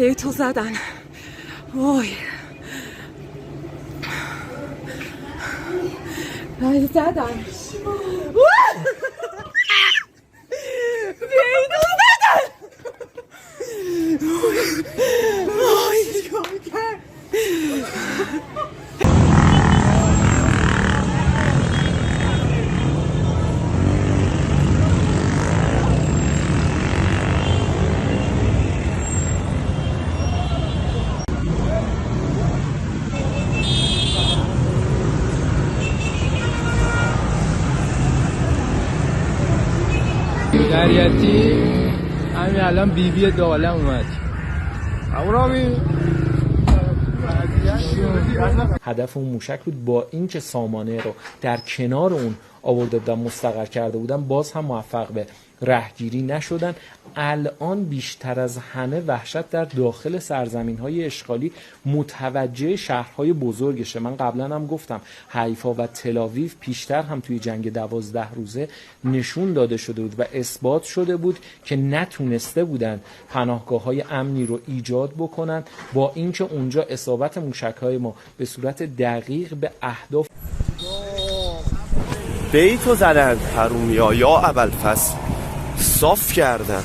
بیتو زدن. وای رای زدن. بیتو زدن. وای چیکار کرد. دریاتی همین الان بیبی داله اومد. هدف اون موشک بود با اینکه سامانه رو در کنار اون آورده بودن مستقر کرده بودن باز هم موفق به رهگیری نشدن. الان بیشتر از همه وحشت در داخل سرزمین‌های اشغالی متوجه شهرهای بزرگشه. من قبلا هم گفتم حیفا و تل‌آویو پیشتر هم توی جنگ 12 روزه نشون داده شده بود و اثبات شده بود که نتونسته بودن پناهگاه‌های امنی رو ایجاد بکنن، با اینکه اونجا اصابت موشک‌های ما به صورت دقیق به اهداف. بیتو زدن حرومیا یا ابوالفضل صاف کردن.